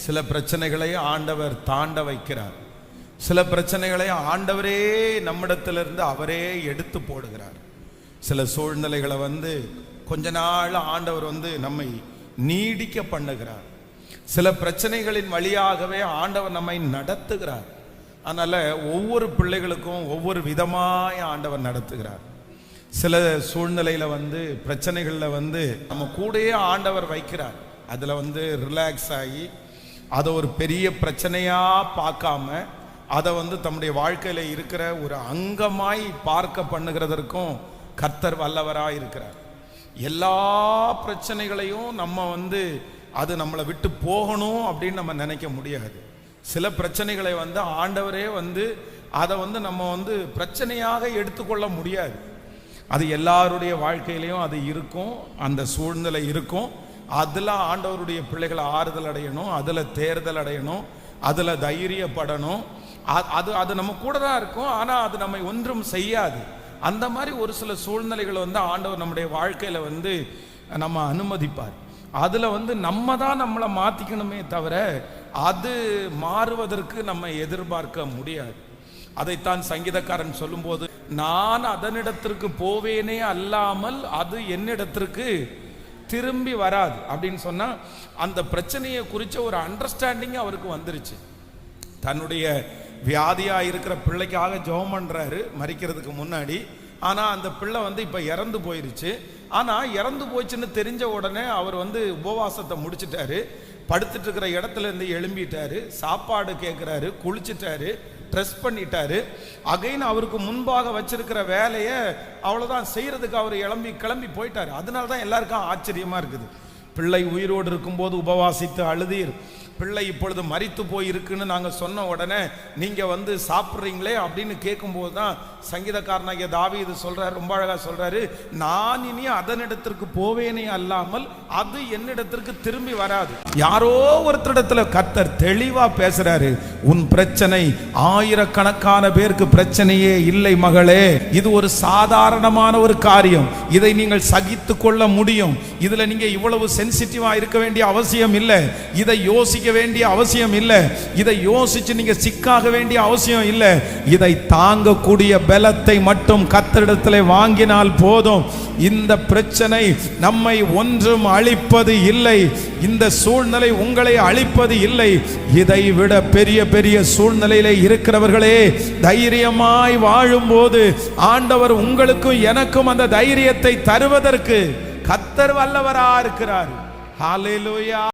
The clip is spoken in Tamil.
சில பிரச்சனைகளை ஆண்டவர் தாண்ட வைக்கிறார். சில பிரச்சனைகளை ஆண்டவரே நம்மிடத்திலிருந்து அவரே எடுத்து போடுகிறார். சில சூழ்நிலைகளை கொஞ்ச நாள் ஆண்டவர் நம்மை நீடிக்க பண்ணுகிறார். சில பிரச்சனைகளின் வழியாகவே ஆண்டவர் நம்மை நடத்துகிறார். அதனால ஒவ்வொரு பிள்ளைகளுக்கும் ஒவ்வொரு விதமாய் ஆண்டவர் நடத்துகிறார். சில சூழ்நிலையில பிரச்சனைகள்ல நம்ம கூடயே ஆண்டவர் வைக்கிறார். அதுல ரிலாக்ஸ் ஆகி அதை ஒரு பெரிய பிரச்சனையா பார்க்காம அதை தம்முடைய வாழ்க்கையில இருக்கிற ஒரு அங்கமாய் பார்க்க பண்ணுகிறதற்கும் கர்த்தர் வல்லவராய் இருக்கிறார். எல்லா பிரச்சனைகளையும் நம்ம அது நம்மளை விட்டு போகணும் அப்படின்னு நம்ம நினைக்க முடியாது. சில பிரச்சனைகளை ஆண்டவரே அதை நம்ம பிரச்சனையாக எடுத்துக்கொள்ள முடியாது. அது எல்லாருடைய வாழ்க்கையிலையும் அது இருக்கும், அந்த சூழ்நிலை இருக்கும். அதில் ஆண்டவருடைய பிள்ளைகளை ஆறுதல் அடையணும், அதில் தேர்தல் அடையணும், அதில் தைரியப்படணும். அது நம்ம கூட தான் இருக்கும், ஆனால் அது நம்மை ஒன்றும் செய்யாது. அந்த மாதிரி ஒரு சில சூழ்நிலைகளை ஆண்டவர் நம்முடைய வாழ்க்கையில் நம்ம அனுமதிப்பார். அதில் நம்ம தான் நம்மளை மாற்றிக்கணுமே தவிர அது மாறுவதற்கு நம்ம எதிர்பார்க்க முடியாது. அதைத்தான் சங்கீதக்காரன் சொல்லும்போது, நான் அதனிடத்திற்கு போவேனே அல்லாமல் அது என்னிடத்திற்கு திரும்பி வராது அப்படின்னு சொன்னா, அந்த பிரச்சனையை குறித்த ஒரு அண்டர்ஸ்டாண்டிங் அவருக்கு வந்துருச்சு. தன்னுடைய வியாதியா இருக்கிற பிள்ளைக்காக ஜெபம் பண்றாரு மரிக்கிறதுக்கு முன்னாடி. ஆனா அந்த பிள்ளை இப்ப இறந்து போயிருச்சு. ஆனா இறந்து போச்சுன்னு தெரிஞ்ச உடனே அவர் உபவாசத்தை முடிச்சிட்டாரு. படுத்துட்டு இருக்கிற இடத்துல இருந்து எழும்பிட்டாரு, சாப்பாடு கேட்கிறாரு, குளிச்சுட்டாரு, ட்ரெஸ் பண்ணிட்டாரு. அகைன் அவருக்கு முன்பாக வச்சிருக்கிற வேலையை அவ்வளவுதான் செய்யறதுக்கு அவர் கிளம்பி போயிட்டாரு. அதனால தான் எல்லாருக்கும் ஆச்சரியமா இருக்குது. பிள்ளை உயிரோடு இருக்கும்போது உபவாசித்து அழுதீர், பிள்ளை இப்பொழுது மரித்து போயிருக்குன்னு நாங்கள் சொன்ன உடனே நீங்க சாப்பிட்றீங்களே அப்படின்னு கேட்கும்போது தான் சங்கீதக்காரனாகிய தாவீது சொல்றாரு, ரொம்ப அழகா சொல்றாரு, நான் இனி அதனிடத்திற்கு போவேனே அல்லாமல் அது என்னிடத்திற்கு திரும்பி வராது. யாரோ ஒருத்தரிடத்துல கர்த்தர் தெளிவா பேசுறாரு, உன் பிரச்சனை ஆயிரக்கணக்கான பேருக்கு பிரச்சனையே இல்லை மகளே, இது ஒரு சாதாரணமான ஒரு காரியம், இதை நீங்கள் சகித்து கொள்ள முடியும், இதுல நீங்க இவ்வளவு சென்சிட்டிவா இருக்க வேண்டிய அவசியம் இல்லை, இதை யோசிக்க வேண்டிய அவசியம் இல்லை, இதை யோசிச்சு நீங்க சிக்காக வேண்டிய அவசியம் இல்லை, இதை தாங்கக்கூடிய பலத்தை மட்டும் கர்த்தரிடத்திலே வாங்கினால் போதும். இந்த பிரச்சனை நம்மை ஒன்றும் அழிப்பது இல்லை, இந்த சூழ்நிலை உங்களை அழிப்பது இல்லை. இதை விட பெரிய பெரிய சூழ்நிலையிலே இருக்கிறவர்களே, தைரியமாய் வாழும்போது ஆண்டவர் உங்களுக்கும் எனக்கும் அந்த தைரியத்தை தருவதற்கு கர்த்தர் வல்லவரா இருக்கிறார். ஹல்லேலூயா.